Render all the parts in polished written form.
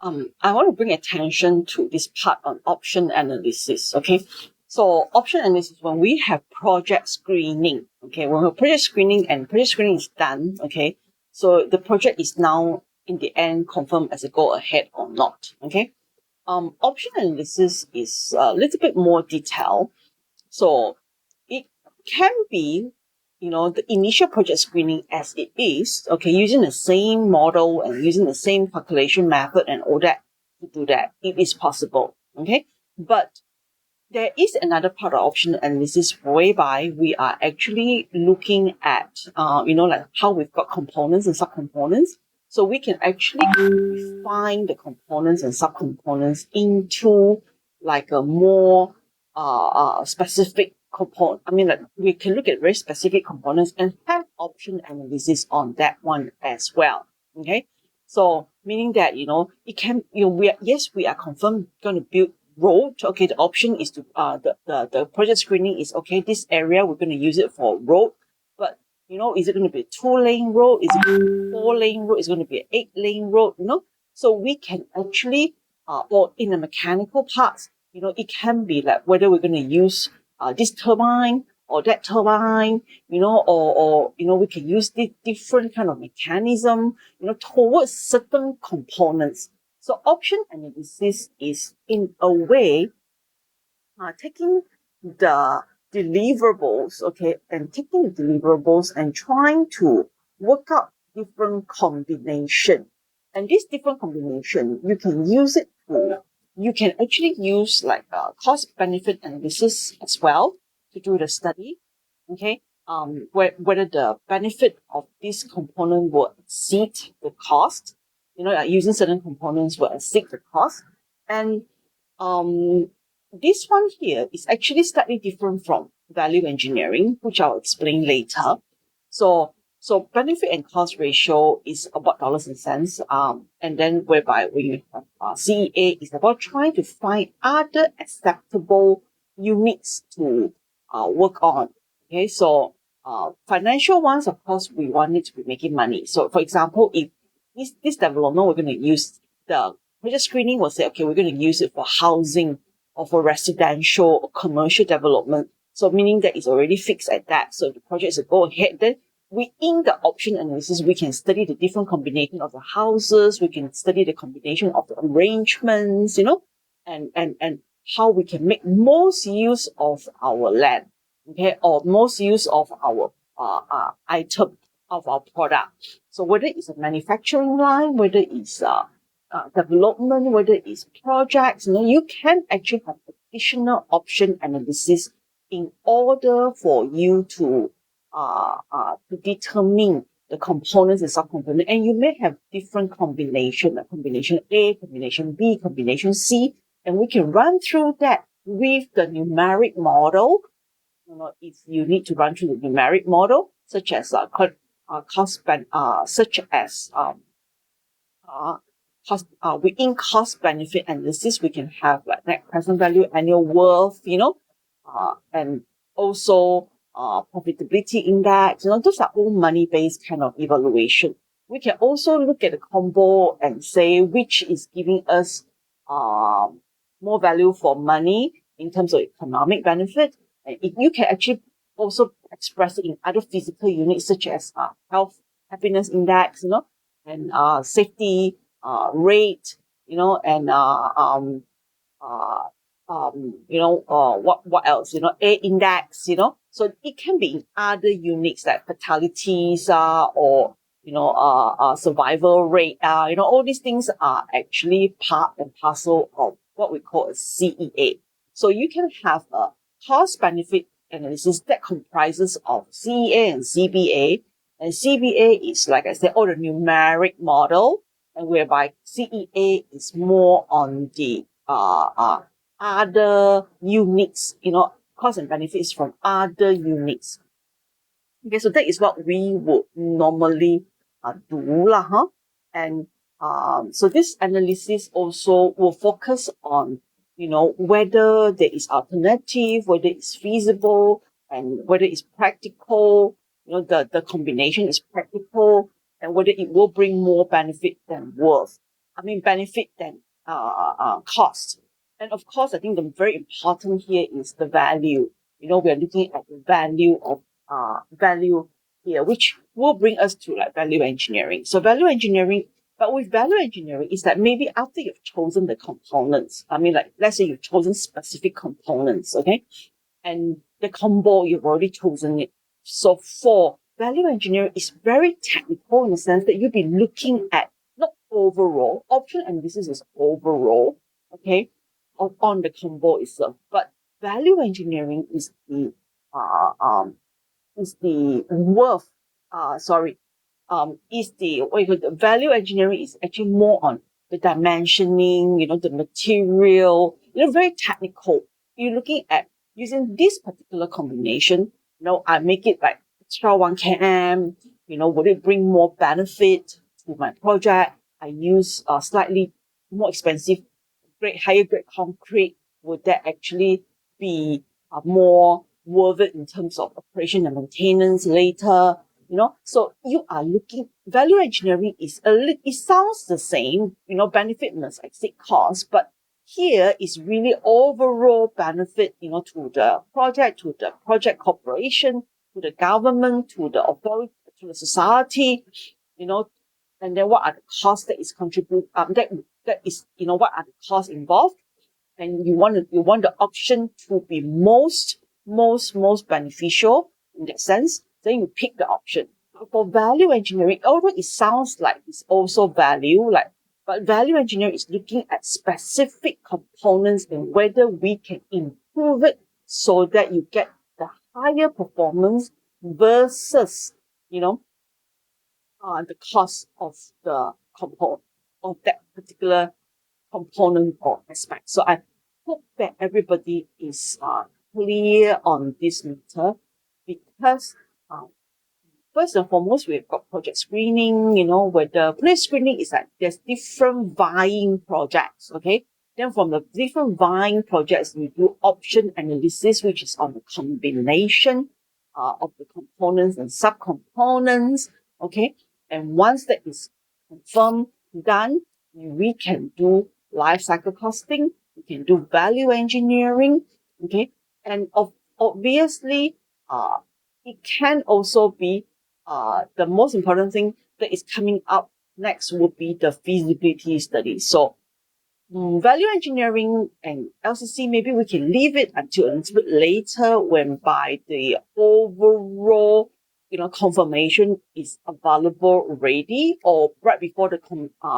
I want to bring attention to this part on option analysis, okay? So option analysis, when we have project screening, okay, when we have project screening and project screening is done, okay, so the project is now in the end confirmed as a go ahead or not, okay? Option analysis is a little bit more detailed. So it can be, the initial project screening as it is, okay, using the same model and using the same calculation method and all that to do that. It is possible, okay? But there is another part of option analysis whereby we are actually looking at, like how we've got components and subcomponents. So we can actually refine the components and subcomponents into like a more specific component. I mean, like we can look at very specific components and have option analysis on that one as well. Okay. So meaning that, it can, we are confirmed going to build road. Okay, the option is to the project screening is okay, this area we're going to use it for road, but is it going to be a 2-lane road, is it going to be a 4-lane road, is it going to be an 8-lane road, so we can actually or in the mechanical parts, it can be like whether we're going to use this turbine or that turbine, or we can use the different kind of mechanism, towards certain components. So option analysis is, in a way, taking the deliverables, okay, and trying to work out different combination. And this different combination, you can actually use like cost benefit analysis as well to do the study, okay. Whether the benefit of this component will exceed the cost, using certain components will exceed the cost. And this one here is actually slightly different from value engineering, which I'll explain later. So benefit and cost ratio is about dollars and cents. And then whereby we have CEA is about trying to find other acceptable units to work on. Okay, so financial ones, of course, we want it to be making money. So for example, if this development, we're going to use the project screening, will say, okay, we're going to use it for housing or for residential or commercial development. So meaning that it's already fixed at that. So the project is a go ahead. Then within the option analysis, we can study the different combination of the houses. We can study the combination of the arrangements, and how we can make most use of our land, okay, or most use of our item, of our product. So whether it's a manufacturing line, whether it's development, whether it's projects, you can actually have additional option analysis in order for you to determine the components and subcomponents. And you may have different combination, like combination A, combination B, combination C, and we can run through that with the numeric model. If you need to run through the numeric model, such as within cost benefit analysis, we can have like net present value, annual worth, and also profitability index. Those are all money-based kind of evaluation. We can also look at the combo and say which is giving us more value for money in terms of economic benefit. And you can actually also express it in other physical units such as health happiness index, and safety rate, and what else, A index, so it can be in other units like fatalities or survival rate, all these things are actually part and parcel of what we call a CEA. So you can have a cost benefit analysis that comprises of CEA and CBA. And CBA is, like I said, all the numeric model, and whereby CEA is more on the other units, cost and benefits from other units. Okay, so that is what we would normally do lah, And so this analysis also will focus on, whether there is alternative, whether it's feasible, and whether it's practical, the combination is practical, and whether it will bring more benefit than worth. benefit than cost. And of course, I think the very important here is the value. We are looking at the value here, which will bring us to like value engineering. So value engineering, but with value engineering is that maybe after you've chosen the components, like let's say you've chosen specific components, okay? And the combo, you've already chosen it. So for value engineering, it's very technical in the sense that you'll be looking at not overall, option analysis is overall, okay, on the combo itself. But value engineering is the worth, is the value engineering is actually more on the dimensioning, the material, very technical. You're looking at using this particular combination, I make it like extra 1 km, would it bring more benefit to my project? I use slightly more expensive, higher grade concrete. Would that actually be more worth it in terms of operation and maintenance later? So you are looking, value engineering is it sounds the same, benefit minus exit cost, but here is really overall benefit, to the project corporation, to the government, to the authority, to the society, and then what are the costs that is contribute, that is, what are the costs involved? And you want the option to be most beneficial in that sense, then you pick the option. For value engineering, although it sounds like it's also value, but value engineering is looking at specific components and whether we can improve it so that you get the higher performance versus, the cost of the component of that particular component or aspect. So I hope that everybody is clear on this matter, because first and foremost, we've got project screening, where the project screening is like there's different vying projects, okay? Then from the different vying projects, we do option analysis, which is on the combination of the components and subcomponents, okay? And once that is confirmed, done, we can do life cycle costing, we can do value engineering, okay? And obviously, it can also be the most important thing that is coming up next would be the feasibility study. So value engineering and LCC, maybe we can leave it until a little bit later, whereby the overall confirmation is available already, or right before the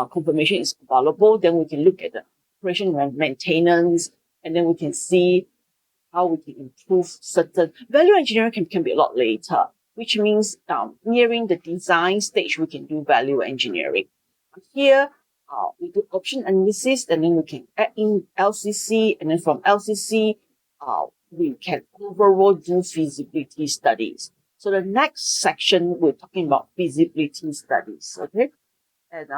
confirmation is available. Then we can look at the operation and maintenance, and then we can see how we can improve certain value engineering can be a lot later, which means nearing the design stage, we can do value engineering. Here, we do option analysis, and then we can add in LCC, and then from LCC, we can overall do feasibility studies. So the next section, we're talking about feasibility studies, okay? And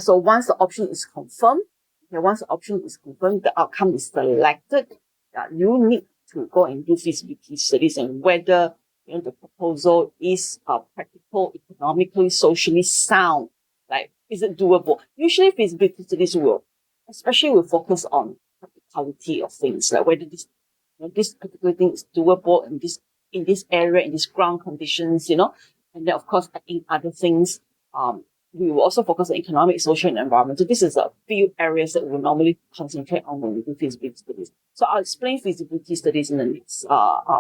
so once the option is confirmed, the outcome is selected, you need to go and do feasibility studies and whether the proposal is practical, economically, socially sound. Like, is it doable? Usually feasibility studies will focus on practicality of things, like whether this particular thing is doable in this area, in these ground conditions, and then of course adding other things. We will also focus on economic, social, and environmental. This is a few areas that we normally concentrate on when we do feasibility studies. So I'll explain feasibility studies in the next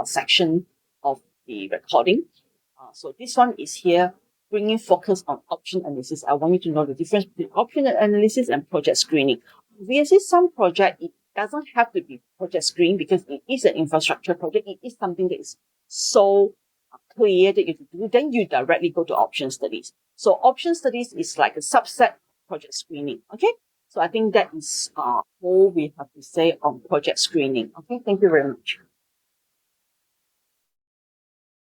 section of the recording. So this one is here, bringing focus on option analysis. I want you to know the difference between option analysis and project screening. Obviously, some project, it doesn't have to be project screening because it is an infrastructure project. It is something that is so clear that you have to do. Then you directly go to option studies. So option studies is like a subset of project screening. Okay. So I think that is all we have to say on project screening. Okay. Thank you very much.